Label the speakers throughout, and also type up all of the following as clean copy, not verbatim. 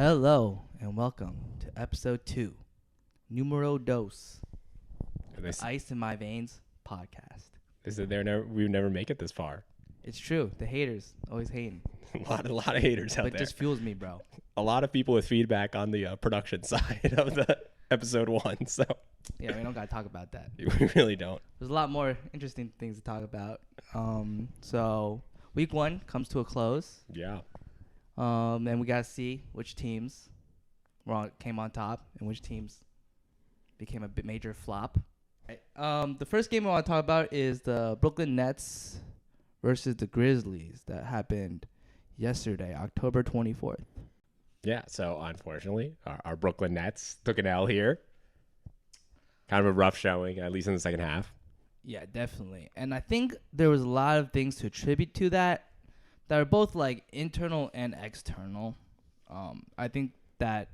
Speaker 1: Hello and welcome to episode 2, Numero Dos, Ice in My Veins podcast.
Speaker 2: We would never make it this far.
Speaker 1: It's true. The haters always hating.
Speaker 2: A lot of haters out
Speaker 1: But
Speaker 2: there.
Speaker 1: it just fuels me, bro.
Speaker 2: A lot of people with feedback on the production side of the episode 1. So
Speaker 1: Yeah, we don't got to talk about that.
Speaker 2: we really don't.
Speaker 1: There's a lot more interesting things to talk about. So week 1 comes to a close.
Speaker 2: Yeah.
Speaker 1: And we got to see which teams came on top and which teams became a bit major flop. The first game I want to talk about is the Brooklyn Nets versus the Grizzlies that happened yesterday, October 24th.
Speaker 2: Yeah. So unfortunately, our Brooklyn Nets took an L here. Kind of a rough showing, at least in the second half.
Speaker 1: Yeah, definitely. And I think there was a lot of things to attribute to that are both like internal and external. I think that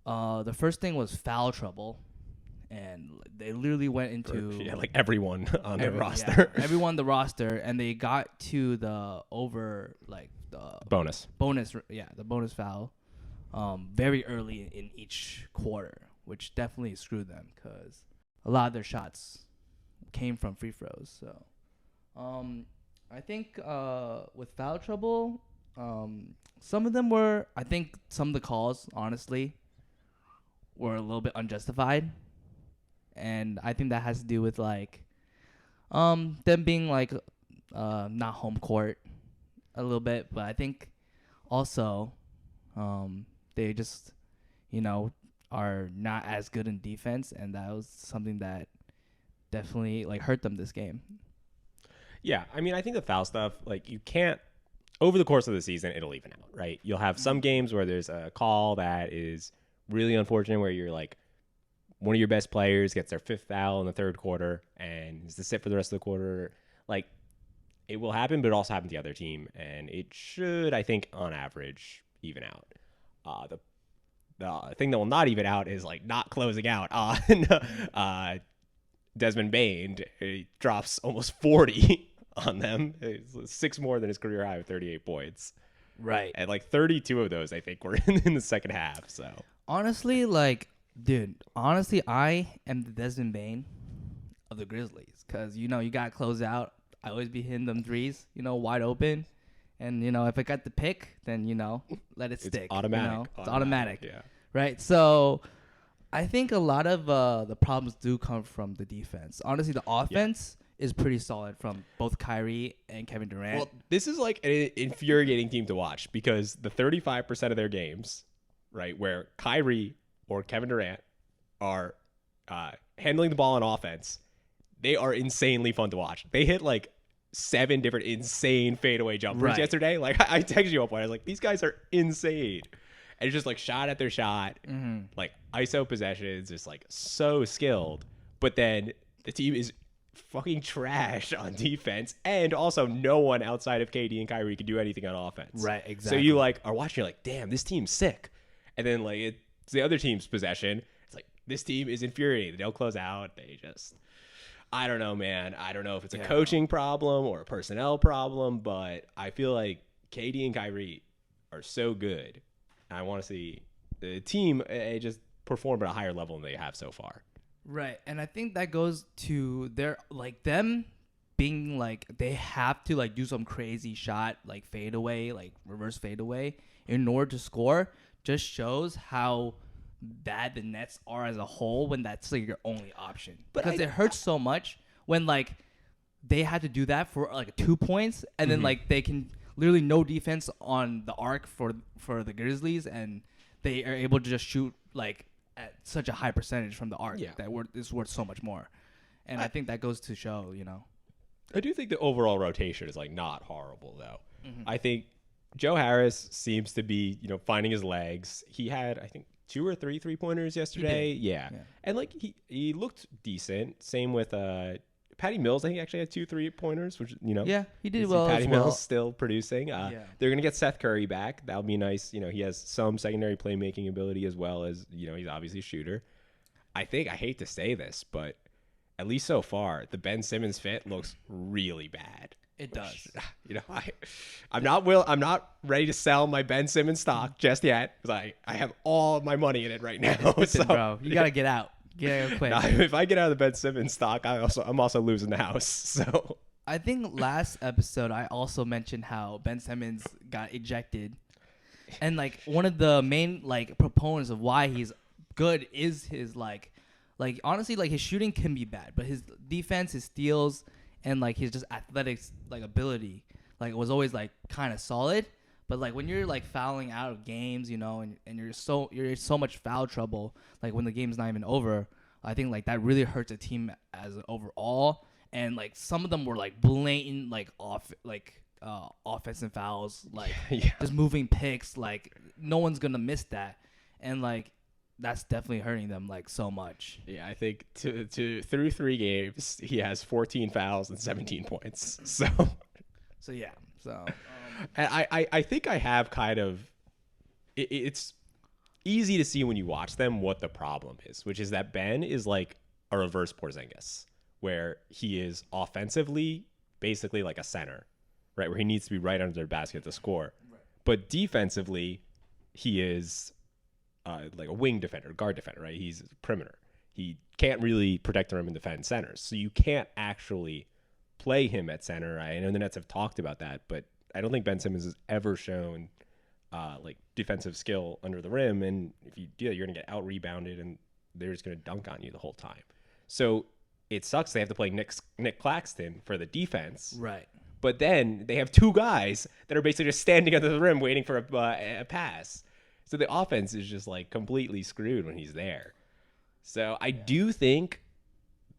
Speaker 1: the first thing was foul trouble. And they literally went into
Speaker 2: like everyone on the roster.
Speaker 1: Yeah, everyone on the roster, and they got to the
Speaker 2: bonus
Speaker 1: foul very early in each quarter, which definitely screwed them because a lot of their shots came from free throws. So I think with foul trouble, some of them were, I think some of the calls, honestly, were a little bit unjustified. And I think that has to do with like them being like not home court a little bit, but I think also they just are not as good in defense, and that was something that definitely like hurt them this game.
Speaker 2: Yeah, I mean, I think the foul stuff, like, you can't, over the course of the season, it'll even out, right? You'll have some games where there's a call that is really unfortunate, where you're like, one of your best players gets their 5th foul in the third quarter and is to sit for the rest of the quarter. Like, it will happen, but it also happen to the other team, and it should, I think, on average, even out. The thing that will not even out is like not closing out on Desmond Bain. He drops almost 40 on them. It's 6 more than his career high with 38 points.
Speaker 1: Right.
Speaker 2: And like 32 of those, I think, were in the second half. So
Speaker 1: honestly, I am the Desmond Bain of the Grizzlies because, you got to close out. I always be hitting them threes, wide open. And, if I got the pick, then, let it stick.
Speaker 2: It's automatic.
Speaker 1: It's automatic.
Speaker 2: Yeah.
Speaker 1: Right? So I think a lot of the problems do come from the defense. Honestly, the offense is pretty solid from both Kyrie and Kevin Durant.
Speaker 2: Well, this is like an infuriating team to watch because the 35% of their games, right, where Kyrie or Kevin Durant are handling the ball on offense, they are insanely fun to watch. They hit like 7 different insane fadeaway jumpers yesterday. Like, I texted you up one. I was like, these guys are insane. And it's just like shot at their shot, like ISO possessions, just like so skilled. But then the team is fucking trash on defense, and also no one outside of KD and Kyrie can do anything on offense. Right,
Speaker 1: exactly.
Speaker 2: So you like are watching, you're like, damn, this team's sick. And then like it's the other team's possession. It's like, this team is infuriated. They'll close out. They just, I don't know, man. I don't know if it's a coaching problem or a personnel problem, but I feel like KD and Kyrie are so good. I want to see the team just perform at a higher level than they have so far.
Speaker 1: Right. And I think that goes to them being like, they have to like do some crazy shot, like fadeaway, like reverse fadeaway in order to score. Just shows how bad the Nets are as a whole when that's like your only option. Because it hurts so much when like they had to do that for like 2 points, and then like they can literally no defense on the arc for the Grizzlies, and they are able to just shoot like at such a high percentage from the arc that is worth so much more. And I think that goes to show,
Speaker 2: I do think the overall rotation is like not horrible though. I think Joe Harris seems to be, finding his legs. He had, I think, 2 or 3 3-pointers yesterday. Yeah. And like he looked decent. Same with Patty Mills. I think he actually had 2 3-pointers, which,
Speaker 1: Yeah, he did well
Speaker 2: Patty
Speaker 1: as well.
Speaker 2: Mills still producing. They're going to get Seth Curry back. That'll be nice. He has some secondary playmaking ability as well as, he's obviously a shooter. I hate to say this, but at least so far, the Ben Simmons fit looks really bad.
Speaker 1: It does.
Speaker 2: You know, I'm not ready to sell my Ben Simmons stock just yet because I have all of my money in it right now.
Speaker 1: Listen, bro, you gotta get out. Get out quick.
Speaker 2: Now, if I get out of the Ben Simmons stock, I'm also losing the house. So
Speaker 1: I think last episode I also mentioned how Ben Simmons got ejected, and like one of the main like proponents of why he's good is his like honestly like his shooting can be bad, but his defense, his steals, and like his just athletics like ability like was always like kind of solid. But like when you're like fouling out of games, you know, and you're in so much foul trouble, like when the game's not even over, I think like that really hurts a team as an overall. And like some of them were like blatant like offensive fouls, like just moving picks. Like no one's gonna miss that, and like that's definitely hurting them like so much.
Speaker 2: Yeah, I think through 3 games he has 14 fouls and 17 points. So
Speaker 1: yeah, so
Speaker 2: and I think I have kind of it's easy to see when you watch them what the problem is, which is that Ben is like a reverse Porzingis, where he is offensively basically like a center, right? Where he needs to be right under the basket to score. Right. But defensively, he is like a wing defender, guard defender, right? He's a perimeter. He can't really protect the rim and defend centers. So you can't actually play him at center. I know the Nets have talked about that, but I don't think Ben Simmons has ever shown like defensive skill under the rim. And if you do that, you're going to get out-rebounded and they're just going to dunk on you the whole time. So it sucks they have to play Nick Claxton for the defense.
Speaker 1: Right.
Speaker 2: But then they have 2 guys that are basically just standing under the rim waiting for a pass. So the offense is just like completely screwed when he's there. So I do think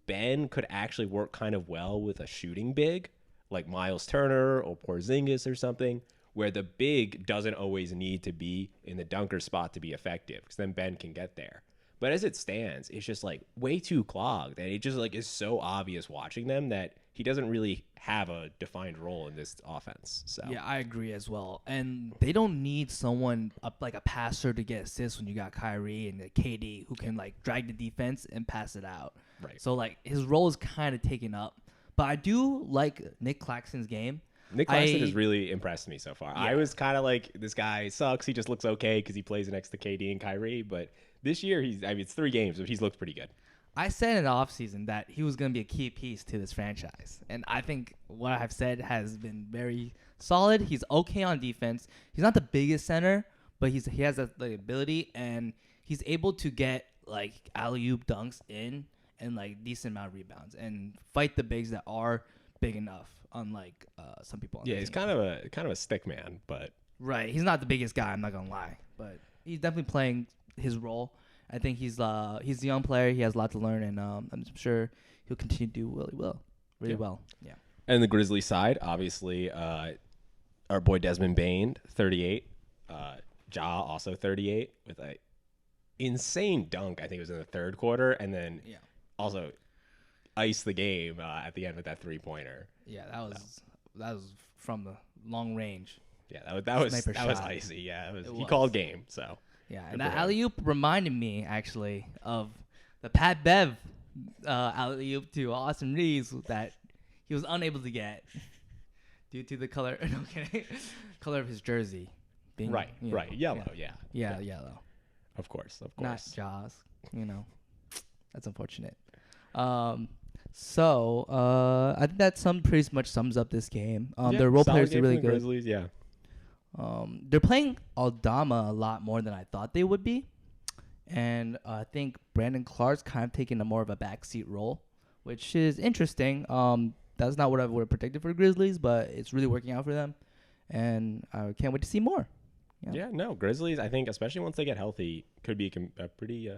Speaker 2: Ben could actually work kind of well with a shooting big like Miles Turner or Porzingis or something, where the big doesn't always need to be in the dunker spot to be effective, because then Ben can get there. But as it stands, it's just like way too clogged, and it just like is so obvious watching them that he doesn't really have a defined role in this offense. So
Speaker 1: yeah, I agree as well. And they don't need someone like a passer to get assists when you got Kyrie and KD who can like drag the defense and pass it out.
Speaker 2: Right.
Speaker 1: So like his role is kind of taken up. But I do like Nick Claxton's game.
Speaker 2: Nick Claxton has really impressed me so far. Yeah. I was kind of like, this guy sucks. He just looks okay because he plays next to KD and Kyrie. But this year, it's 3 games, but he's looked pretty good.
Speaker 1: I said in the offseason that he was going to be a key piece to this franchise. And I think what I've said has been very solid. He's okay on defense. He's not the biggest center, but he has the ability, and he's able to get like alley-oop dunks in and like decent amount of rebounds and fight the bigs that are big enough, unlike some people on the team.
Speaker 2: He's kind of a stick man, but
Speaker 1: right. He's not the biggest guy, I'm not gonna lie, but he's definitely playing his role. I think he's a young player. He has a lot to learn, and I'm sure he'll continue to do really well. Yeah.
Speaker 2: And the Grizzlies side, obviously, our boy Desmond Bane, 38. Ja also 38 with a insane dunk. I think it was in the 3rd quarter, and then also iced the game at the end with that 3-pointer.
Speaker 1: Yeah, that was from the long range.
Speaker 2: Yeah, that was icy. Yeah, he called game. So
Speaker 1: yeah, and that alley-oop reminded me actually of the Pat Bev alley-oop to Austin Reeves that he was unable to get due to the color of his jersey being
Speaker 2: right, yellow. Yeah,
Speaker 1: yellow.
Speaker 2: Of course.
Speaker 1: Not Jaws. That's unfortunate. So I think that pretty much sums up this game. Their role players are really good.
Speaker 2: Grizzlies, yeah.
Speaker 1: They're playing Aldama a lot more than I thought they would be, and I think Brandon Clark's kind of taking a more of a backseat role, which is interesting. That's not what I would have predicted for the Grizzlies, but it's really working out for them, and I can't wait to see more.
Speaker 2: Yeah, no, Grizzlies, I think, especially once they get healthy, could be a pretty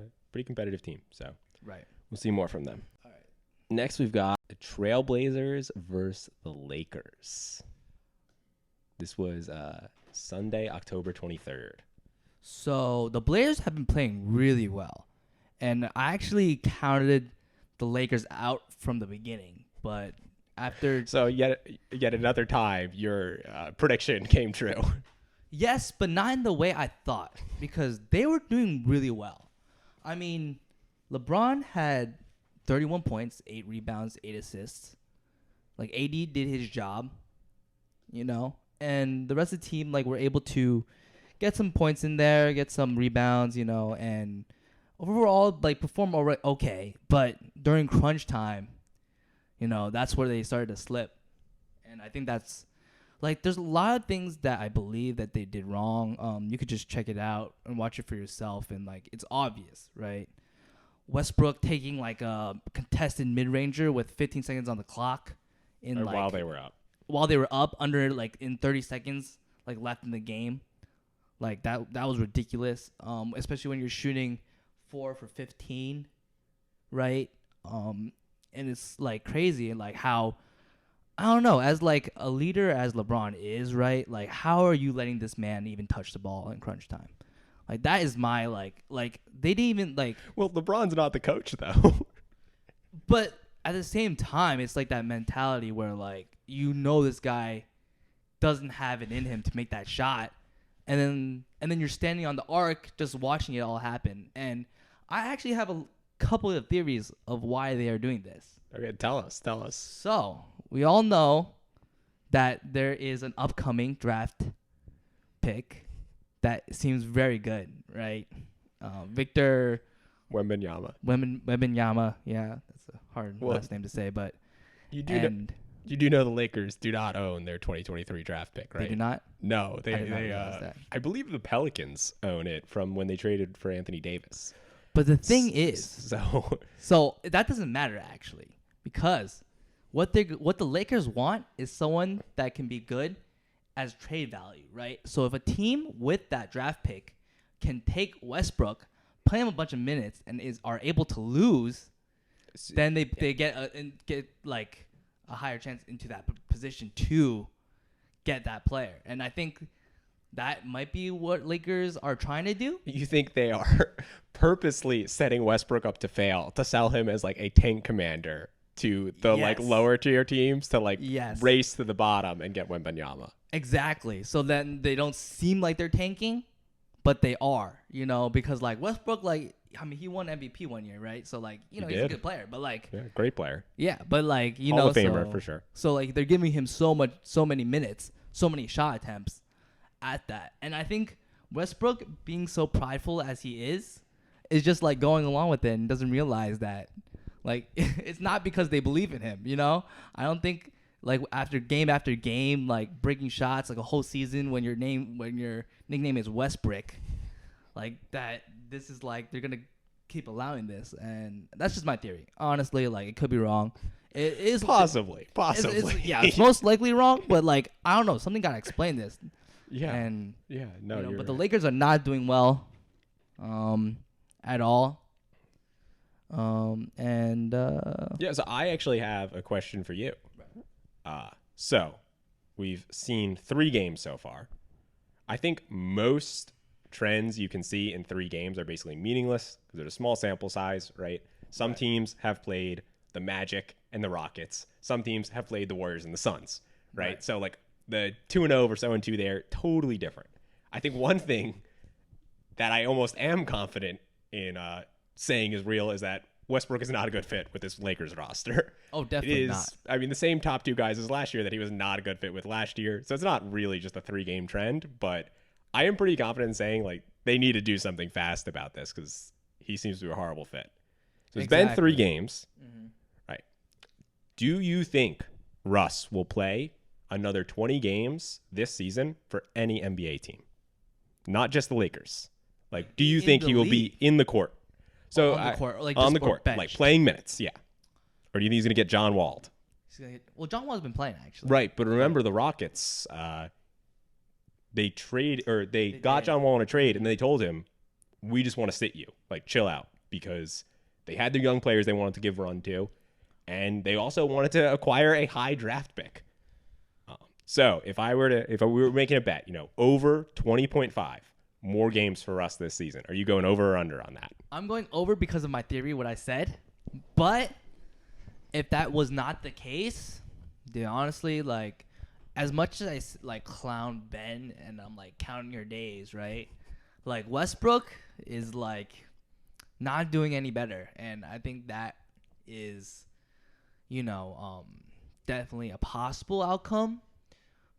Speaker 2: competitive team. So
Speaker 1: right,
Speaker 2: we'll see more from them. All right. Next, we've got the Trailblazers versus the Lakers. This was Sunday, October 23rd.
Speaker 1: So the Blazers have been playing really well, and I actually counted the Lakers out from the beginning, but after
Speaker 2: yet another time, your prediction came true.
Speaker 1: Yes, but not in the way I thought, because they were doing really well. I mean, LeBron had 31 points, 8 rebounds, 8 assists. Like, AD did his job. and the rest of the team like were able to get some points in there, get some rebounds, and overall like perform already okay. But during crunch time, that's where they started to slip, and I think that's like there's a lot of things that I believe that they did wrong. You could just check it out and watch it for yourself, and like it's obvious, right? Westbrook taking like a contested mid-ranger with 15 seconds on the clock
Speaker 2: while they were up.
Speaker 1: While they were up under like in 30 seconds like left in the game. Like that was ridiculous. Especially when you're shooting 4 for 15, right? And it's like crazy and like how I don't know, as like a leader as LeBron is, right? Like how are you letting this man even touch the ball in crunch time? Like that is my like they didn't even like.
Speaker 2: Well, LeBron's not the coach though.
Speaker 1: But at the same time, it's like that mentality where like this guy doesn't have it in him to make that shot, and then you're standing on the arc just watching it all happen. And I actually have a couple of theories of why they are doing this.
Speaker 2: Okay, tell us.
Speaker 1: So we all know that there is an upcoming draft pick that seems very good, right? Victor Wembanyama. Yeah, that's a hard last name to say, but
Speaker 2: you do know the Lakers do not own their 2023 draft pick, right?
Speaker 1: They do not?
Speaker 2: No, I believe the Pelicans own it from when they traded for Anthony Davis.
Speaker 1: But the thing is,
Speaker 2: so
Speaker 1: that doesn't matter actually, because what the Lakers want is someone that can be good as trade value, right? So if a team with that draft pick can take Westbrook, play him a bunch of minutes, and are able to lose, then they get like a higher chance into that position to get that player. And I think that might be what Lakers are trying to do.
Speaker 2: You think they are purposely setting Westbrook up to fail to sell him as like a tank commander to the like lower tier teams to like race to the bottom and get Wembanyama? Exactly.
Speaker 1: So then they don't seem like they're tanking, but they are, because like Westbrook, like, I mean, he won MVP one year, right? So like, he's a good player, but like,
Speaker 2: great player.
Speaker 1: Yeah. But like,
Speaker 2: Hall of Famer for sure.
Speaker 1: So like they're giving him so many minutes, so many shot attempts at that. And I think Westbrook being so prideful as he is just like going along with it and doesn't realize that like, it's not because they believe in him, I don't think like after game, like breaking shots like a whole season when your nickname is Westbrook, like that. This is like they're gonna keep allowing this, and that's just my theory. Honestly, like it could be wrong. It is
Speaker 2: possibly.
Speaker 1: It's most likely wrong, but like I don't know. Something gotta explain this.
Speaker 2: Yeah.
Speaker 1: And
Speaker 2: yeah, no,
Speaker 1: but
Speaker 2: right.
Speaker 1: The Lakers are not doing well, at all. So
Speaker 2: I actually have a question for you. So we've seen 3 games so far. I think most trends you can see in 3 games are basically meaningless because there's a small sample size, right? Some teams have played the Magic and the Rockets. Some teams have played the Warriors and the Suns, right? So like the 2-0 versus 0-2 there, totally different. I think one thing that I almost am confident in saying is real is that Westbrook is not a good fit with this Lakers roster.
Speaker 1: Oh, definitely not.
Speaker 2: I mean, the same top 2 guys as last year that he was not a good fit with last year. So it's not really just a 3-game trend, but I am pretty confident in saying like they need to do something fast about this because he seems to be a horrible fit. So it's been 3 games, right? Do you think Russ will play another 20 games this season for any NBA team? Not just the Lakers. Like, do you think he will be in the court? So
Speaker 1: on the court, like
Speaker 2: on the court,
Speaker 1: benched.
Speaker 2: like playing minutes, yeah. Or do you think he's going to get John Walled?
Speaker 1: John Wall's been playing actually.
Speaker 2: Right, but remember the Rockets, they got John Wall in a trade, and they told him, "We just want to sit you, like chill out," because they had their young players they wanted to give run to, and they also wanted to acquire a high draft pick. So if we were making a bet, over 20.5. More games for Russ this season. Are you going over or under on that?
Speaker 1: I'm going over because of my theory, what I said. But if that was not the case, dude, honestly, like, as much as I like clown Ben and I'm like counting your days, right? Like Westbrook is like not doing any better, and I think that is, definitely a possible outcome.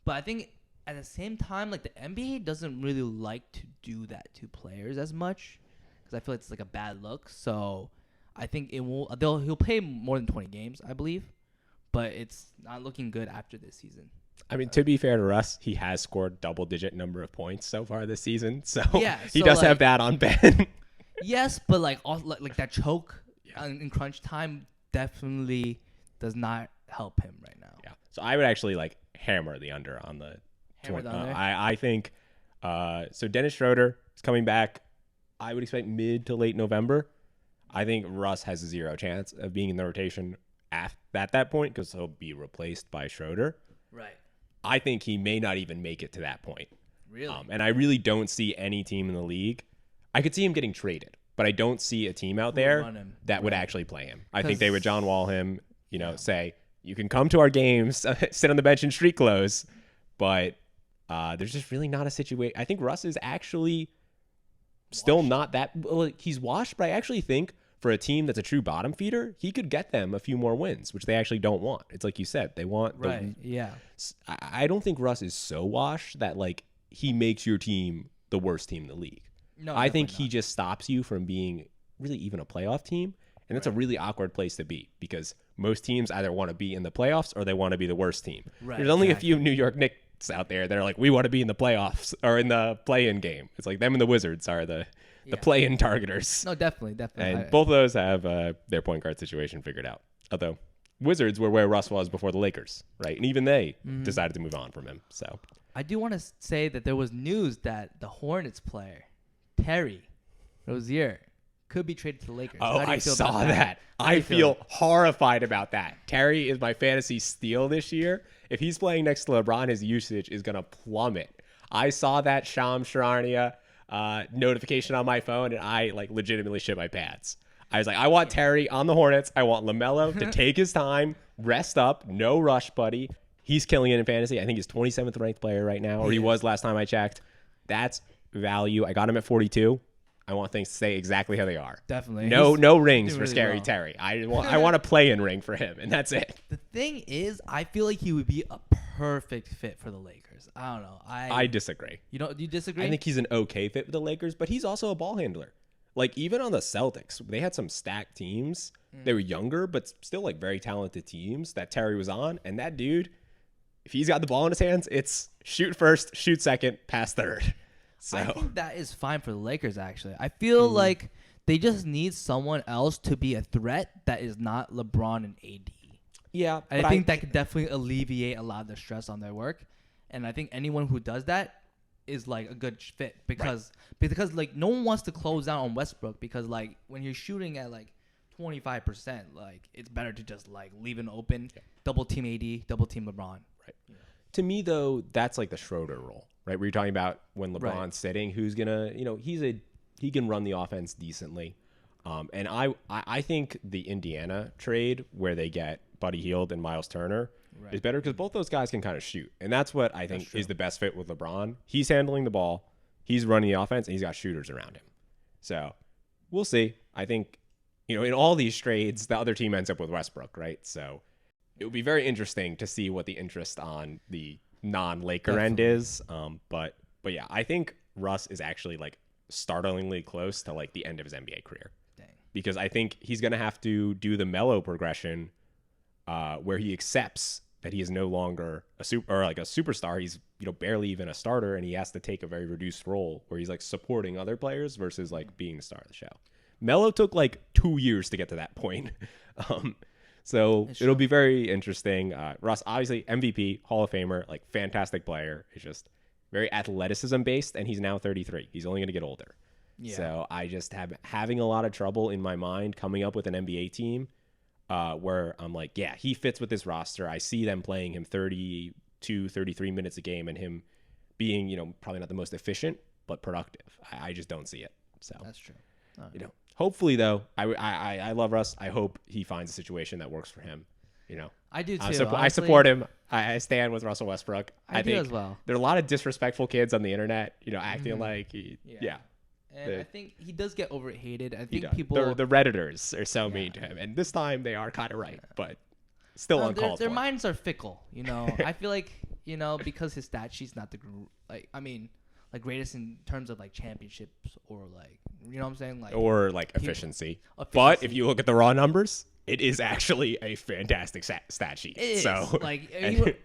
Speaker 1: But I think at the same time, like the NBA doesn't really like to do that to players as much because I feel like it's like a bad look. So I think he'll play more than 20 games, I believe, but it's not looking good after this season.
Speaker 2: I mean, to be fair to Russ, he has scored double-digit number of points so far this season, so
Speaker 1: Yeah,
Speaker 2: he
Speaker 1: so,
Speaker 2: does
Speaker 1: like-
Speaker 2: have that on Ben.
Speaker 1: Yes, but like that choke in crunch time definitely does not help him right now.
Speaker 2: Yeah. So I would actually like hammer the under on the.
Speaker 1: Hammer the under?
Speaker 2: I think so. Dennis Schroeder is coming back. I would expect mid to late November. I think Russ has a 0 chance of being in the rotation at that point because he'll be replaced by Schroeder.
Speaker 1: Right.
Speaker 2: I think he may not even make it to that point.
Speaker 1: Really?
Speaker 2: And I really don't see any team in the league. I could see him getting traded, but I don't see a team out there that would actually play him. I think they would John Wall him, say, you can come to our games, sit on the bench in street clothes, but there's just really not a situation. I think Russ is actually still not that well, he's washed, but I actually think for a team that's a true bottom feeder, he could get them a few more wins, which they actually don't want. It's like you said, they want I don't think Russ is so washed that like he makes your team the worst team in the league.
Speaker 1: No,
Speaker 2: I think he just stops you from being really even a playoff team. And that's a really awkward place to be because most teams either want to be in the playoffs or they want to be the worst team.
Speaker 1: Right,
Speaker 2: There's only a few New York Knicks out there that are like, we want to be in the playoffs or in the play-in game. It's like them and the Wizards are the play-in targeters.
Speaker 1: No, definitely.
Speaker 2: And both of those have their point guard situation figured out. Although Wizards were where Russ was before the Lakers, right? And even they decided to move on from him. So
Speaker 1: I do want to say that there was news that the Hornets player, Terry Rozier, could be traded to the Lakers.
Speaker 2: Oh, I saw that. I feel horrified about that. Terry is my fantasy steal this year. If he's playing next to LeBron, his usage is going to plummet. I saw that Shams Charania notification on my phone, and I like legitimately shit my pants. I was like, I want Terry on the Hornets. I want LaMelo to take his time, rest up, no rush, buddy. He's killing it in fantasy. I think he's 27th ranked player right now, or he was last time I checked. That's value. I got him at 42. I want things to stay exactly how they are.
Speaker 1: Definitely.
Speaker 2: No rings for
Speaker 1: really
Speaker 2: Scary
Speaker 1: well.
Speaker 2: Terry. I want a play-in ring for him, and that's it.
Speaker 1: The thing is, I feel like he would be a perfect fit for the Lakers. I don't know.
Speaker 2: I disagree.
Speaker 1: Do you disagree?
Speaker 2: I think he's an okay fit with the Lakers, but he's also a ball handler. Like, even on the Celtics, they had some stacked teams. They were younger, but still, like, very talented teams that Terry was on. And that dude, if he's got the ball in his hands, it's shoot first, shoot second, pass third. So
Speaker 1: I think that is fine for the Lakers, actually. I feel like they just need someone else to be a threat that is not LeBron and AD.
Speaker 2: Yeah.
Speaker 1: I think that could definitely alleviate a lot of the stress on their work. And I think anyone who does that is like a good fit because like no one wants to close down on Westbrook because like when you're shooting at like 25%, like it's better to just like leave it open, double team AD, double team LeBron.
Speaker 2: Right. Yeah. To me though, that's like the Schroeder role, right? Where you're talking about when LeBron's sitting, who's gonna, he can run the offense decently. And I think the Indiana trade where they get Buddy Hield and Miles Turner is better because both those guys can kind of shoot. And that's what I think is the best fit with LeBron. He's handling the ball, he's running the offense, and he's got shooters around him. So we'll see. I think, in all these trades, the other team ends up with Westbrook, right? So it would be very interesting to see what the interest on the non-Laker end is. But yeah, I think Russ is actually like startlingly close to like the end of his NBA career. Dang. Because I think he's going to have to do the Melo progression where he accepts that he is no longer a superstar. He's barely even a starter, and he has to take a very reduced role where he's like supporting other players versus like being the star of the show. Melo took like 2 years to get to that point. So it'll be very interesting. Russ, obviously MVP, Hall of Famer, like fantastic player. He's just very athleticism based, and he's now 33. He's only going to get older. Yeah. So I just having a lot of trouble in my mind coming up with an NBA team where I'm like, yeah, he fits with this roster. I see them playing him 32, 33 minutes a game and him being, probably not the most efficient, but productive. I just don't see it. So
Speaker 1: that's true.
Speaker 2: Hopefully though, I love Russ. I hope he finds a situation that works for him.
Speaker 1: I do too.
Speaker 2: I support him. I stand with Russell Westbrook.
Speaker 1: I think as well.
Speaker 2: There are a lot of disrespectful kids on the internet, acting like
Speaker 1: And I think he does get overhated. I think
Speaker 2: the Redditors are so mean to him, and this time they are kind of right, but still uncalled for.
Speaker 1: Their minds are fickle. I feel like because his stat sheet's not greatest in terms of like championships or like you know what I'm saying, like
Speaker 2: or like efficiency. But if you look at the raw numbers, it is actually a fantastic stat sheet.
Speaker 1: It is.
Speaker 2: So
Speaker 1: like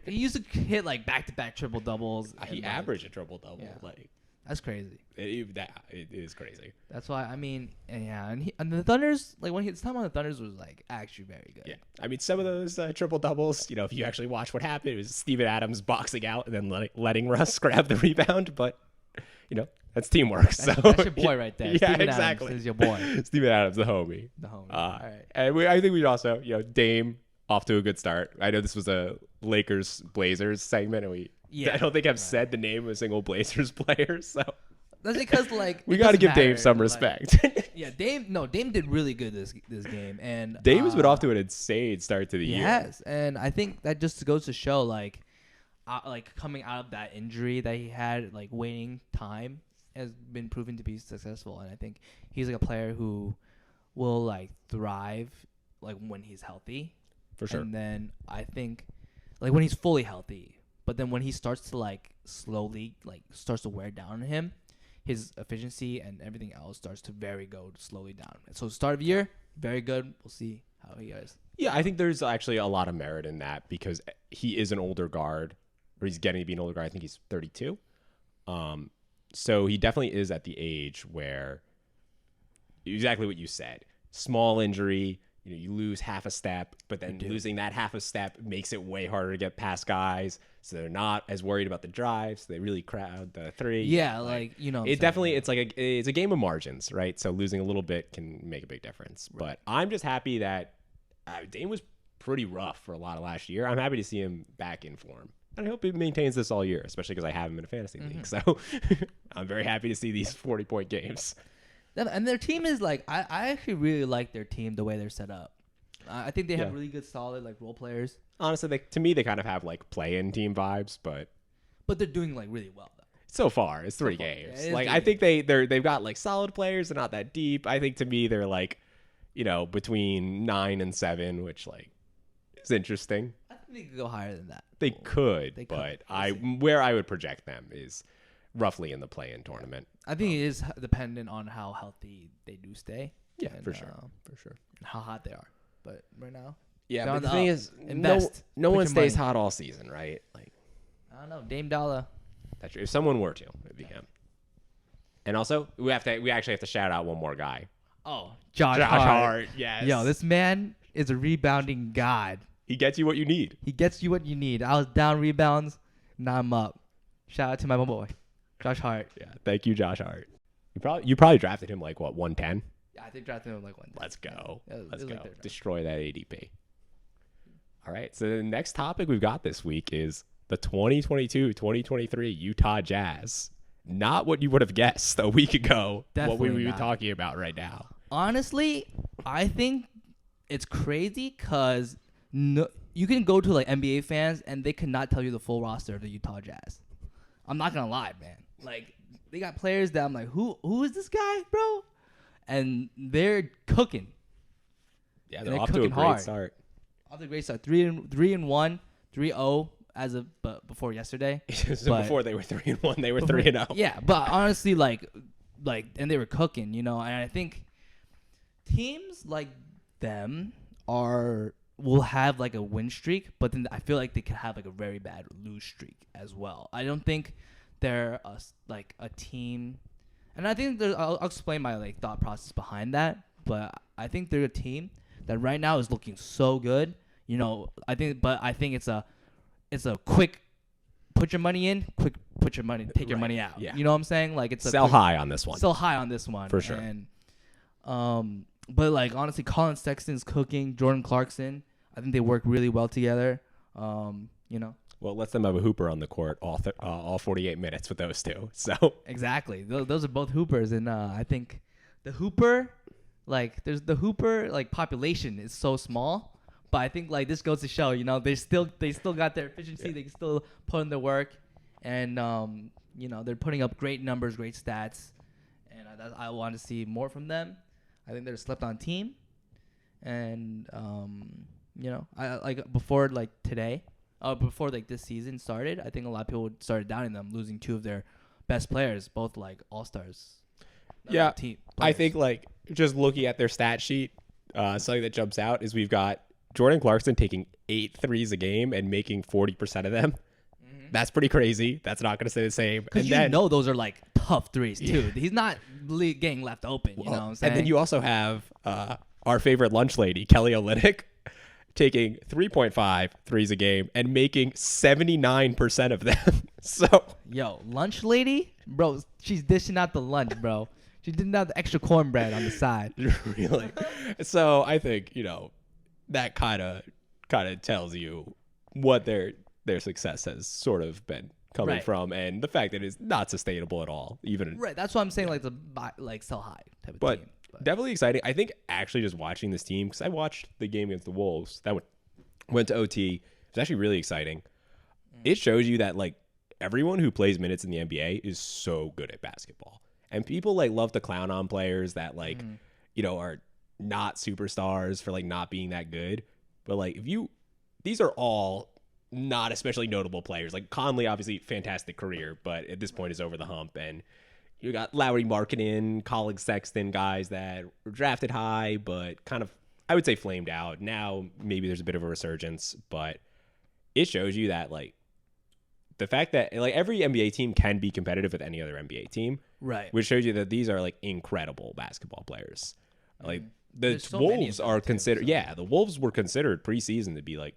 Speaker 1: he used to hit like back-to-back triple doubles.
Speaker 2: He averaged a triple double.
Speaker 1: Yeah.
Speaker 2: Like
Speaker 1: that's crazy.
Speaker 2: It is crazy.
Speaker 1: That's why and the Thunders, like when his time on the Thunders was like actually very good.
Speaker 2: Yeah, I mean some of those triple doubles. If you actually watch what happened, it was Steven Adams boxing out and then letting Russ grab the rebound. But that's teamwork.
Speaker 1: That's your boy right there.
Speaker 2: Yeah,
Speaker 1: Steven
Speaker 2: exactly.
Speaker 1: Adams is your boy.
Speaker 2: Steven Adams, the homie.
Speaker 1: All right.
Speaker 2: And I think we'd also, Dame off to a good start. I know this was a Lakers Blazers segment, and I don't think I've said the name of a single Blazers player. So
Speaker 1: that's because like
Speaker 2: we got to give Dame some respect.
Speaker 1: Dame did really good this game, and
Speaker 2: Dame has been off to an insane start to the year.
Speaker 1: Yes, and I think that just goes to show like coming out of that injury that he had, like waiting time has been proven to be successful, and I think he's like a player who will like thrive like when he's healthy.
Speaker 2: For sure.
Speaker 1: And then I think like when he's fully healthy, but then when he starts to like slowly like starts to wear down on him, his efficiency and everything else starts to go slowly down. So start of year, very good. We'll see how he goes.
Speaker 2: Yeah, I think there's actually a lot of merit in that because he is an older guard, or he's getting to be an older guard. I think he's 32. So he definitely is at the age where exactly what you said. Small injury, you lose half a step, but then losing that half a step makes it way harder to get past guys. So they're not as worried about the drive. So they really crowd the three.
Speaker 1: Yeah,
Speaker 2: it definitely it's a game of margins, right? So losing a little bit can make a big difference. Right. But I'm just happy that Dame was pretty rough for a lot of last year. I'm happy to see him back in form. And I hope he maintains this all year, especially because I have him in a fantasy league. So I'm very happy to see these 40-point games.
Speaker 1: And their team is like, I actually really like their team, the way they're set up. I think they have really good, solid like role players.
Speaker 2: Honestly, to me, they kind of have like play-in team vibes, but
Speaker 1: they're doing like really well though.
Speaker 2: So far, it's 3 games.
Speaker 1: Yeah,
Speaker 2: I think they've got like solid players. They're not that deep. I think to me, they're like, between 9 and 7, which like is interesting.
Speaker 1: I think they could go higher than that.
Speaker 2: They could, but where I would project them is roughly in the play-in tournament.
Speaker 1: I think it is dependent on how healthy they do stay.
Speaker 2: Yeah, for sure.
Speaker 1: How hot they are. But right now,
Speaker 2: but the thing is, no one stays hot all season, right? Like,
Speaker 1: I don't know, Dame Dollar.
Speaker 2: That's true. If someone were to, it'd be him. And also, we actually have to shout out one more guy.
Speaker 1: Oh, Josh Hart.
Speaker 2: Yes.
Speaker 1: Yo, this man is a rebounding god.
Speaker 2: He gets you what you need.
Speaker 1: I was down rebounds, now I'm up. Shout out to my boy, Josh Hart.
Speaker 2: Yeah, thank you, Josh Hart. You probably drafted him like what, 110?
Speaker 1: Yeah, I think drafted him like 110.
Speaker 2: Let's go. Let's go.
Speaker 1: Like
Speaker 2: Destroy that ADP. All right. So the next topic we've got this week is the 2022-2023 Utah Jazz. Not what you would have guessed a week ago.
Speaker 1: Definitely
Speaker 2: what we were
Speaker 1: not.
Speaker 2: talking about right now.
Speaker 1: Honestly, I think it's crazy because you can go to like NBA fans and they cannot tell you the full roster of the Utah Jazz. I'm not gonna lie, man. Like they got players that I'm like, who is this guy, bro? And they're cooking.
Speaker 2: Yeah, they're off to a great start.
Speaker 1: Off to a great start. 3-1, 3-0 as of before yesterday.
Speaker 2: So before they were 3-1, they were 3-0.
Speaker 1: Yeah, but honestly, like, and they were cooking, And I think teams like them will have like a win streak, but then I feel like they could have like a very bad lose streak as well. I don't think they're a team, and I think I'll explain my like thought process behind that. But I think they're a team that right now is looking so good. I think it's a quick put your money in, quick put your money, take your money out.
Speaker 2: Yeah.
Speaker 1: You know what I'm saying? Like it's
Speaker 2: sell high on this one.
Speaker 1: Sell high on this one
Speaker 2: for sure.
Speaker 1: And but like honestly, Colin Sexton's cooking. Jordan Clarkson, I think they work really well together.
Speaker 2: Well, let them have a hooper on the court all 48 minutes with those two. So
Speaker 1: exactly, those are both hoopers, and I think the hooper, population is so small, but I think like this goes to show, they still got their efficiency, they can still put in the work, and they're putting up great numbers, great stats, and I want to see more from them. I think they're a slept-on team, and I like before like today. before like this season started, I think a lot of people started doubting them, losing two of their best players, both like all-stars.
Speaker 2: Yeah,
Speaker 1: Team
Speaker 2: I
Speaker 1: players.
Speaker 2: think like just looking at their stat sheet, something that jumps out is we've got Jordan Clarkson taking 8 threes a game and making 40% of them. That's pretty crazy. That's not going to stay the same.
Speaker 1: Because you know those are like tough threes too. He's not getting left open. You know what I'm saying?
Speaker 2: And then you also have our favorite lunch lady, Kelly Olynyk, taking 3.5 threes a game and making 79% of them. So,
Speaker 1: yo, lunch lady, bro, she's dishing out the lunch, bro. She's dishing out the extra cornbread on the side.
Speaker 2: really. So I think that kind of tells you what their success has sort of been coming from, and the fact that it's not sustainable at all. Even
Speaker 1: right. That's what I'm saying. Like the sell high type of team.
Speaker 2: But definitely exciting. I think actually just watching this team, because I watched the game against the Wolves that went to OT. It was actually really exciting. It shows you that like everyone who plays minutes in the NBA is so good at basketball, and people like love to clown on players that like are not superstars for like not being that good. But like these are all not especially notable players. Like Conley, obviously fantastic career, but at this point is over the hump. And you got Lowry Markkanen, Colin Sexton, guys that were drafted high, but kind of, I would say, flamed out. Now maybe there's a bit of a resurgence, but it shows you that like the fact that like every NBA team can be competitive with any other NBA team,
Speaker 1: right?
Speaker 2: Which shows you that these are like incredible basketball players. Like the
Speaker 1: so
Speaker 2: Wolves are considered, the Wolves were considered preseason to be like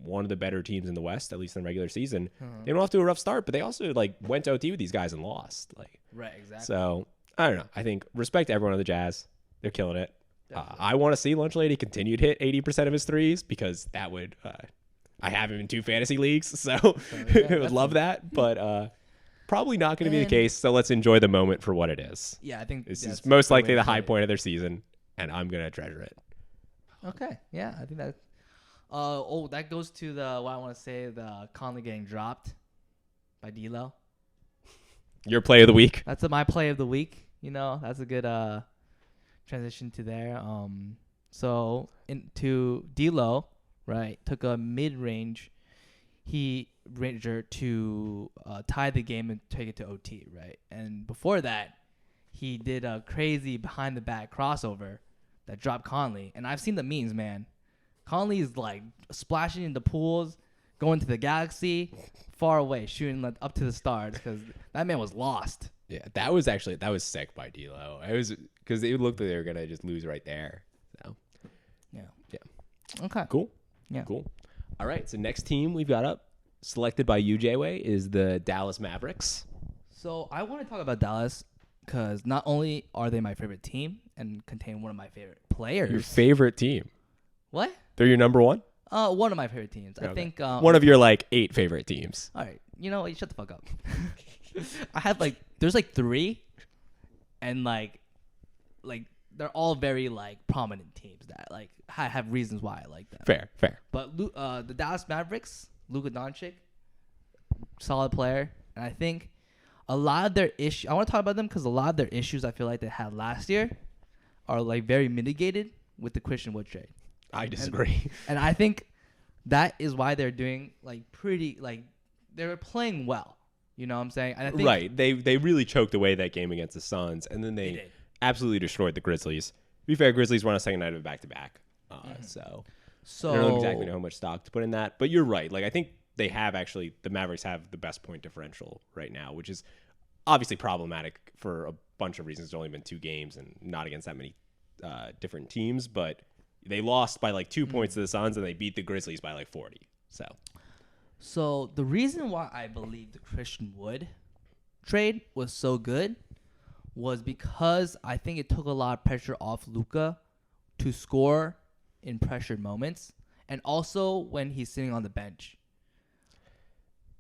Speaker 2: one of the better teams in the West, at least in the regular season. They went off to a rough start, but they also like went to OT with these guys and lost. Like,
Speaker 1: right, exactly.
Speaker 2: So I don't know. I think respect to everyone on the Jazz. They're killing it. I want to see Lunch Lady continue to hit 80% of his threes because that would. I have him in 2 fantasy leagues, so I would love that. But probably not going to be the case. So let's enjoy the moment for what it is.
Speaker 1: Yeah, I think
Speaker 2: this is most likely the high point of their season, and I'm going to treasure it.
Speaker 1: Okay. Yeah, I think that. That goes to what I want to say, the Conley getting dropped by D'Lo.
Speaker 2: Your play of the week?
Speaker 1: That's my play of the week. That's a good transition to there. So into D'Lo, right, took a mid-range ranger to tie the game and take it to OT, right? And before that, he did a crazy behind-the-back crossover that dropped Conley. And I've seen the memes, man. Conley's like splashing into pools, going to the galaxy, far away, shooting up to the stars because that man was lost.
Speaker 2: Yeah, that was sick by D'Lo. It was because it looked like they were gonna just lose right there. So, yeah.
Speaker 1: Okay.
Speaker 2: Cool.
Speaker 1: Yeah.
Speaker 2: Cool. All right. So next team we've got up, selected by you, Jayway, is the Dallas Mavericks.
Speaker 1: So I want to talk about Dallas because not only are they my favorite team and contain one of my favorite players.
Speaker 2: Your favorite team?
Speaker 1: What?
Speaker 2: They're your number one?
Speaker 1: One of my favorite teams. Okay. I think
Speaker 2: one of your like 8 favorite teams.
Speaker 1: All right. You know what? Shut the fuck up. I have there's 3, and like they're all very like prominent teams that like have reasons why I like them.
Speaker 2: Fair.
Speaker 1: But the Dallas Mavericks, Luka Doncic, solid player, and I think a lot of their issues. I want to talk about them because a lot of their issues I feel like they had last year are like very mitigated with the Christian Wood trade.
Speaker 2: I disagree.
Speaker 1: And I think that is why they're doing like pretty like they're playing well. You know what I'm saying? And I think
Speaker 2: right. They really choked away that game against the Suns, and then they absolutely destroyed the Grizzlies. To be fair, Grizzlies won a second night of a back-to-back. So I don't exactly know how much stock to put in that. But you're right. Like I think they have actually the Mavericks have the best point differential right now, which is obviously problematic for a bunch of reasons. It's only been 2 games and not against that many different teams, but they lost by like 2 points to the Suns, and they beat the Grizzlies by like 40.
Speaker 1: So the reason why I believe the Christian Wood trade was so good was because I think it took a lot of pressure off Luka to score in pressured moments, and also when he's sitting on the bench.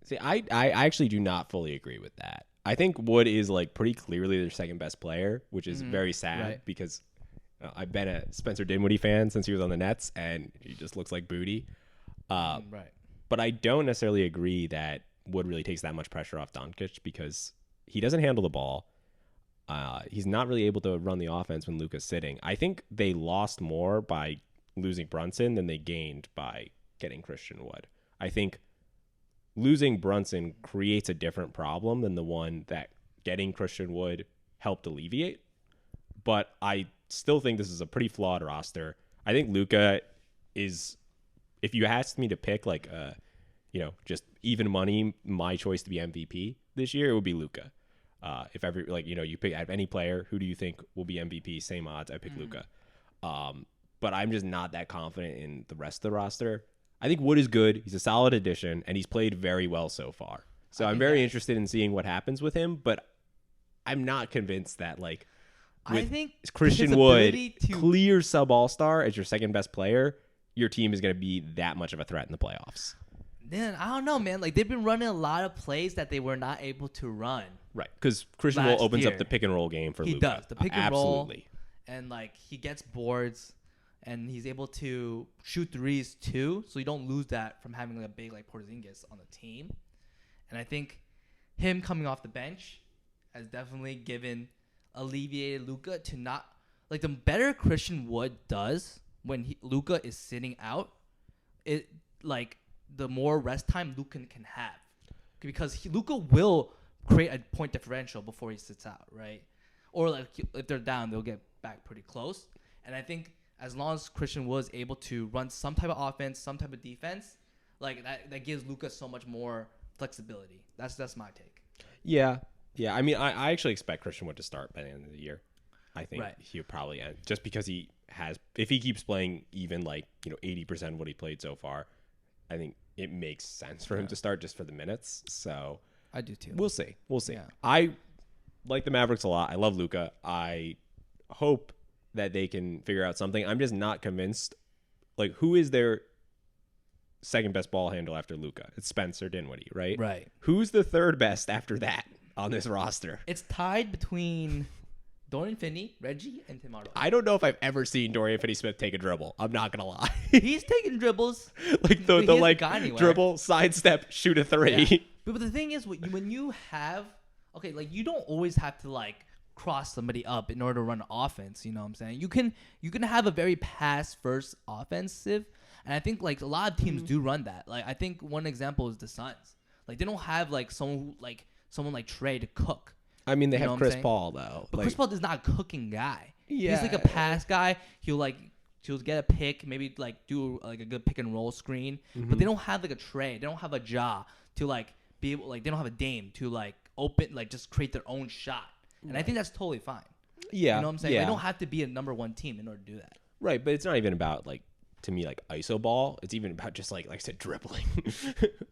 Speaker 2: See, I actually do not fully agree with that. I think Wood is like pretty clearly their second best player, which is very sad because I've been a Spencer Dinwiddie fan since he was on the Nets, and he just looks like booty.
Speaker 1: Right.
Speaker 2: But I don't necessarily agree that Wood really takes that much pressure off Doncic because he doesn't handle the ball. He's not really able to run the offense when Luka's sitting. I think they lost more by losing Brunson than they gained by getting Christian Wood. I think losing Brunson creates a different problem than the one that getting Christian Wood helped alleviate. But I still think this is a pretty flawed roster. I think Luka is, if you asked me to pick like just even money, my choice to be MVP this year, it would be Luka. If every you pick out any player, who do you think will be MVP? Same odds, I pick Luka. But I'm just not that confident in the rest of the roster. I think Wood is good. He's a solid addition, and he's played very well so far. So I'm very interested in seeing what happens with him, but I'm not convinced that
Speaker 1: I think
Speaker 2: Christian Wood, clear sub all-star as your second best player, your team is going to be that much of a threat in the playoffs.
Speaker 1: Man, I don't know, man. Like, they've been running a lot of plays that they were not able to run.
Speaker 2: Right, because Christian Wood opens up the pick and roll game for Luka.
Speaker 1: He does. The pick and roll.
Speaker 2: Absolutely.
Speaker 1: And, he gets boards, and he's able to shoot threes, too, so you don't lose that from having, a big, Porzingis on the team. And I think him coming off the bench has definitely alleviated Luka to not the better Christian Wood does when Luka is sitting out, the more rest time Luka can have, because Luka will create a point differential before he sits out, right? Or if they're down, they'll get back pretty close. And I think as long as Christian Wood is able to run some type of offense, some type of defense, that gives Luka so much more flexibility. That's my take.
Speaker 2: Yeah. Yeah, I mean, I actually expect Christian Wood to start by the end of the year. I think he'll probably end, just because he has, if he keeps playing even 80% of what he played so far, I think it makes sense for him to start just for the minutes. So
Speaker 1: I do too.
Speaker 2: We'll see.
Speaker 1: Yeah.
Speaker 2: I like the Mavericks a lot. I love Luka. I hope that they can figure out something. I'm just not convinced. Who is their second best ball handle after Luka? It's Spencer Dinwiddie, right?
Speaker 1: Right.
Speaker 2: Who's the third best after that on this roster?
Speaker 1: It's tied between Dorian Finney, Reggie, and Tim Hardaway.
Speaker 2: I don't know if I've ever seen Dorian Finney-Smith take a dribble. I'm not gonna lie.
Speaker 1: He's taking dribbles.
Speaker 2: the dribble, sidestep, shoot a three.
Speaker 1: Yeah. But the thing is, when you have you don't always have to cross somebody up in order to run offense. You know what I'm saying? You can have a very pass first offensive, and I think a lot of teams do run that. I think one example is the Suns. They don't have someone like Trey to cook.
Speaker 2: I mean, they have Chris Paul though.
Speaker 1: But Chris Paul is not a cooking guy.
Speaker 2: Yeah.
Speaker 1: He's a pass guy. He'll get a pick, maybe do a good pick and roll screen. Mm-hmm. But they don't have a Trey. They don't have a Ja to be able they don't have a Dame to open just create their own shot. And I think that's totally fine.
Speaker 2: Yeah.
Speaker 1: You know what I'm saying?
Speaker 2: Yeah.
Speaker 1: They don't have to be a number one team in order to do that.
Speaker 2: Right, but it's not even about to me iso ball. It's even about just I said, dribbling.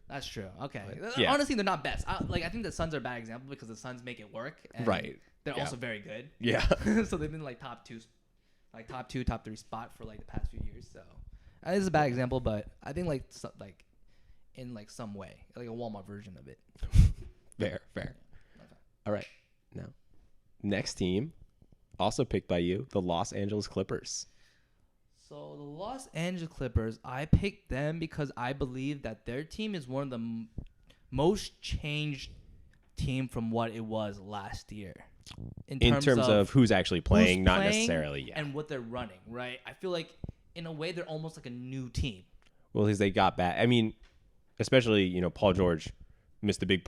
Speaker 1: That's true. Okay.
Speaker 2: Yeah.
Speaker 1: Honestly, they're not best. I think the Suns are a bad example because the Suns make it work. And
Speaker 2: right.
Speaker 1: They're also very good.
Speaker 2: Yeah.
Speaker 1: So they've been top two, top three spot for the past few years. So this is a bad example, but I think in some way, a Walmart version of it.
Speaker 2: Fair. Okay. All right. Now, next team, also picked by you, the Los Angeles Clippers.
Speaker 1: So the Los Angeles Clippers, I picked them because I believe that their team is one of the most changed team from what it was last year. In terms of
Speaker 2: who's actually playing, not necessarily. Yeah.
Speaker 1: And what they're running, right? I feel in a way they're almost like a new team.
Speaker 2: Well, because they got back. I mean, especially, Paul George missed a big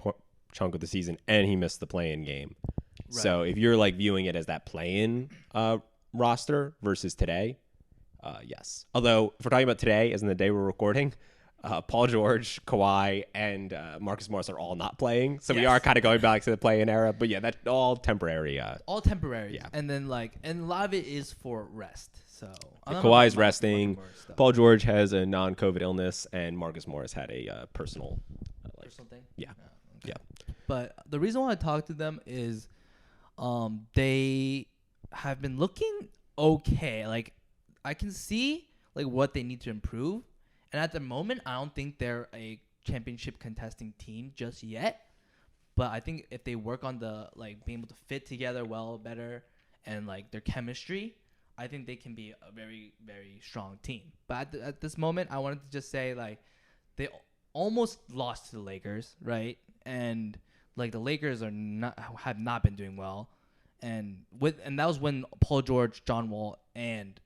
Speaker 2: chunk of the season and he missed the play-in game. Right. So if you're viewing it as that play-in roster versus today, yes. Although if we're talking about today, as in the day we're recording, Paul George, Kawhi, and Marcus Morris are all not playing. So we are kind of going back to the play-in era. But yeah, that's all temporary.
Speaker 1: All temporary.
Speaker 2: Yeah.
Speaker 1: And then and a lot of it is for rest. So
Speaker 2: Kawhi's resting. Paul George has a non-COVID illness, and Marcus Morris had a personal
Speaker 1: thing.
Speaker 2: Yeah.
Speaker 1: Okay. Yeah. But the reason why I talked to them is, they have been looking okay. I can see what they need to improve, and at the moment, I don't think they're a championship contesting team just yet. But I think if they work on the being able to fit together better, and their chemistry, I think they can be a very, very strong team. But at this moment, I wanted to just say they almost lost to the Lakers, right? And the Lakers have not been doing well, and that was when Paul George, John Wall, and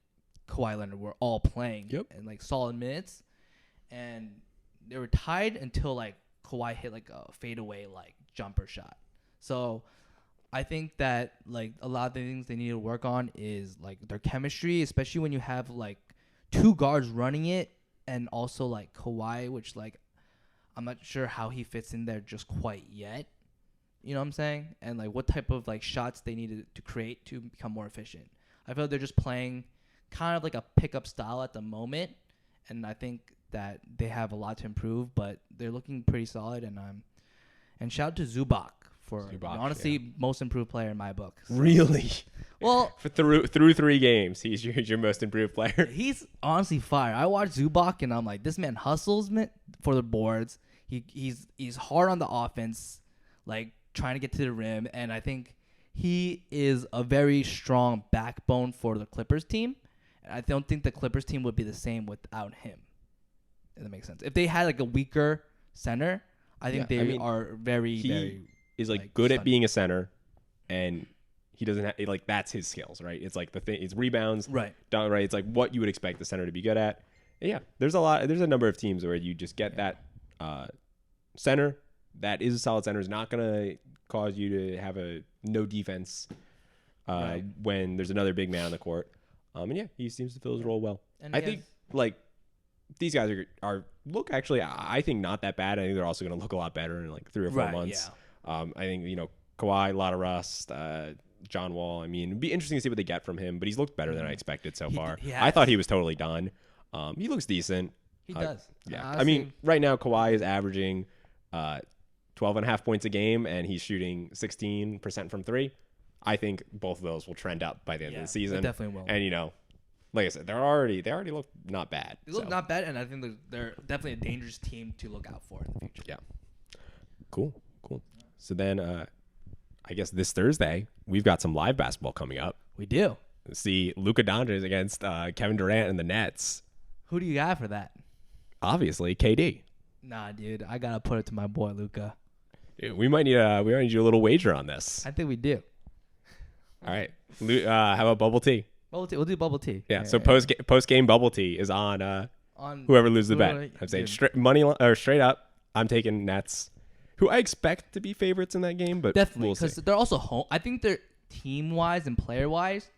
Speaker 1: Kawhi Leonard were all playing in solid minutes, and they were tied until Kawhi hit like a fadeaway like jumper shot. So I think that like a lot of the things they need to work on is like their chemistry, especially when you have like two guards running it, and also like Kawhi, which like I'm not sure how he fits in there just quite yet. You know what I'm saying? And like what type of like shots they needed to create to become more efficient. I feel like they're just playing kind of like a pickup style at the moment, and I think that they have a lot to improve, but they're looking pretty solid. And shout out to Zubac for honestly most improved player in my book. So.
Speaker 2: Really?
Speaker 1: Well,
Speaker 2: for through 3 games, he's your most improved player.
Speaker 1: He's honestly fire. I watched Zubac and I'm like, this man hustles for the boards. He's hard on the offense, like trying to get to the rim, and I think he is a very strong backbone for the Clippers team. And I don't think the Clippers team would be the same without him. If that makes sense. If they had like a weaker center, I think are very
Speaker 2: is like good at being a center, and he doesn't have like that's his skills, right? It's like the thing, it's rebounds,
Speaker 1: right?
Speaker 2: Right. It's like what you would expect the center to be good at. And yeah, there's a number of teams where you just get that center that is a solid center is not gonna cause you to have a no defense when there's another big man on the court. And yeah, he seems to fill his role well. And I think like these guys are look actually I think not that bad. I think they're also going to look a lot better in like 3 or 4 months. Yeah. I think Kawhi, a lot of rust, John Wall. I mean, it'd be interesting to see what they get from him, but he's looked better than I expected so far. I thought he was totally done. He looks decent.
Speaker 1: He does.
Speaker 2: Yeah. Honestly, I mean, right now Kawhi is averaging 12.5 points a game, and he's shooting 16% from 3. I think both of those will trend up by the end of the season.
Speaker 1: They definitely will.
Speaker 2: And like I said, they already look not bad.
Speaker 1: They look not bad, and I think they're definitely a dangerous team to look out for in the future.
Speaker 2: Yeah. Cool. So then, I guess this Thursday we've got some live basketball coming up.
Speaker 1: We do.
Speaker 2: See Luka Doncic against Kevin Durant and the Nets.
Speaker 1: Who do you got for that?
Speaker 2: Obviously, KD.
Speaker 1: Nah, dude, I gotta put it to my boy Luka.
Speaker 2: Dude, we might need a little wager on this.
Speaker 1: I think we do.
Speaker 2: All right. How about bubble tea?
Speaker 1: Bubble tea. We'll do bubble tea.
Speaker 2: Yeah. So post game bubble tea is on whoever loses the bet. I'm saying straight up. I'm taking Nets, who I expect to be favorites in that game, but
Speaker 1: definitely because they're also home. I think they're team wise and player wise.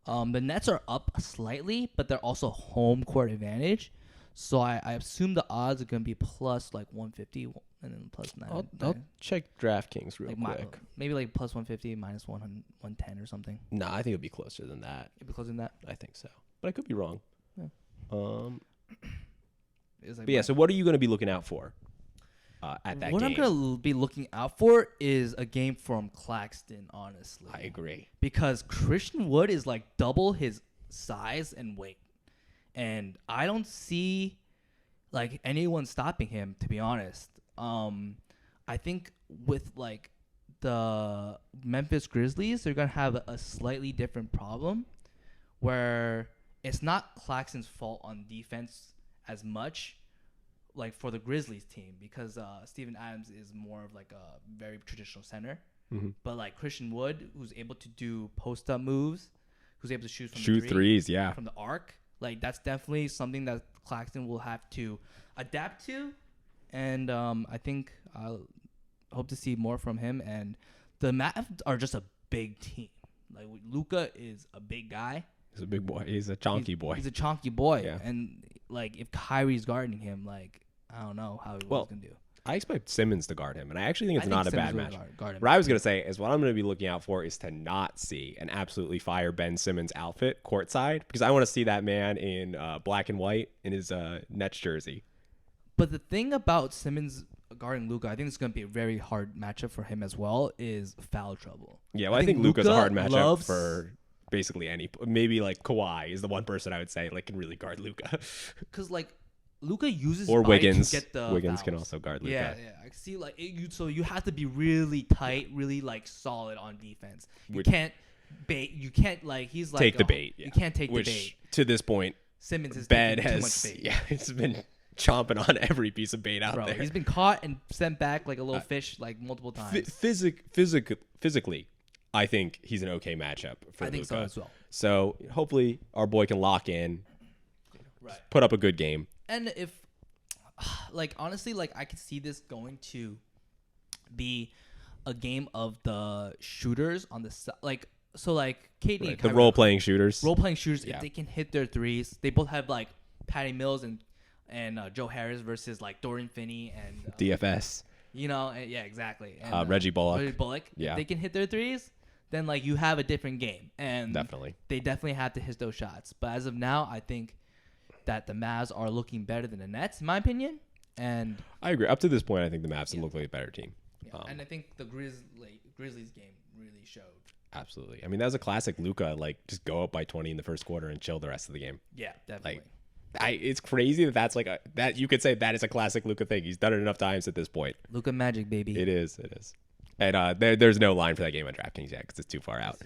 Speaker 1: The Nets are up slightly, but they're also home court advantage. So I assume the odds are going to be plus like 150 and then plus 9.
Speaker 2: I'll check DraftKings real quick.
Speaker 1: Maybe like plus 150, minus 110 or something.
Speaker 2: No, I think it'll be closer than that.
Speaker 1: It'll be closer than that?
Speaker 2: I think so. But I could be wrong.
Speaker 1: Yeah.
Speaker 2: So what are you going to be looking out for at that game?
Speaker 1: What I'm going to be looking out for is a game from Claxton, honestly.
Speaker 2: I agree.
Speaker 1: Because Christian Wood is like double his size and weight. And I don't see like anyone stopping him, to be honest. I think with like the Memphis Grizzlies, they're gonna have a slightly different problem where it's not Claxton's fault on defense as much, like for the Grizzlies team, because Steven Adams is more of like a very traditional center. Mm-hmm. But like Christian Wood, who's able to do post up moves, who's able to shoot
Speaker 2: threes, from
Speaker 1: the arc. Like, that's definitely something that Claxton will have to adapt to. And I think I'll hope to see more from him. And the Mavs are just a big team. Like, Luka is a big guy.
Speaker 2: He's a big boy. He's a chonky boy.
Speaker 1: He's a chonky boy. Yeah. And, like, if Kyrie's guarding him, like, I don't know how he's going to do.
Speaker 2: I expect Simmons to guard him, and I actually think it's not a bad match. What I was going to say is what I'm going to be looking out for is to not see an absolutely fire Ben Simmons outfit courtside, because I want to see that man in black and white in his Nets jersey.
Speaker 1: But the thing about Simmons guarding Luka, I think it's going to be a very hard matchup for him as well, is foul trouble.
Speaker 2: Yeah, well, I think Luka's a hard matchup for basically any. Maybe like Kawhi is the one person I would say like can really guard Luka.
Speaker 1: Because like Luka uses
Speaker 2: or Wiggins.
Speaker 1: To get the
Speaker 2: Wiggins
Speaker 1: fouls.
Speaker 2: can also guard Luka.
Speaker 1: Yeah. I see. Like so you have to be really tight, really like solid on defense. You can't bait. You can't like he's like
Speaker 2: take the bait. Yeah.
Speaker 1: You can't take
Speaker 2: the
Speaker 1: bait.
Speaker 2: To this point,
Speaker 1: Simmons is
Speaker 2: taking
Speaker 1: too much bait.
Speaker 2: Yeah, it's been chomping on every piece of bait out there.
Speaker 1: He's been caught and sent back like a little fish like multiple times.
Speaker 2: Physically, I think he's an okay matchup for Luka. I think so
Speaker 1: as well.
Speaker 2: So hopefully our boy can lock in, put up a good game.
Speaker 1: And if like honestly, like I could see this going to be a game of the shooters on the like. So like KD,
Speaker 2: Right. The role-playing shooters.
Speaker 1: Role-playing shooters,
Speaker 2: Yeah.
Speaker 1: if they can hit their threes, they both have like Patty Mills and Joe Harris versus like Dorian Finney and
Speaker 2: DFS.
Speaker 1: You know, and, yeah, exactly. And,
Speaker 2: Reggie Bullock.
Speaker 1: Reggie Bullock.
Speaker 2: Yeah.
Speaker 1: If they can hit their threes, then like you have a different game, and
Speaker 2: Definitely.
Speaker 1: they definitely have to hit those shots. But as of now, I think that the Mavs are looking better than the Nets, in my opinion. And
Speaker 2: I agree. Up to this point, I think the Mavs look like a better team.
Speaker 1: yeah, and I think the Grizzlies game really showed.
Speaker 2: Absolutely. I mean, that was a classic Luka, like just go up by 20 in the first quarter and chill the rest of the game.
Speaker 1: Yeah, definitely.
Speaker 2: It's crazy that's like that you could say that is a classic Luka thing. He's done it enough times at this point.
Speaker 1: Luka Magic, baby.
Speaker 2: It is. And there's no line for that game on DraftKings yet because it's too far out.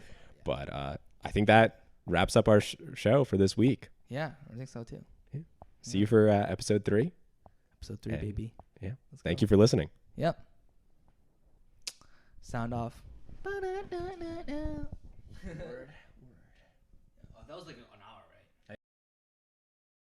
Speaker 2: But I think that wraps up our show for this week.
Speaker 1: Yeah, I think so too.
Speaker 2: Yeah. See you for episode 3.
Speaker 1: Episode 3, baby.
Speaker 2: Yeah. Thank you for listening.
Speaker 1: Yep. Sound off. Word. Oh, that was like a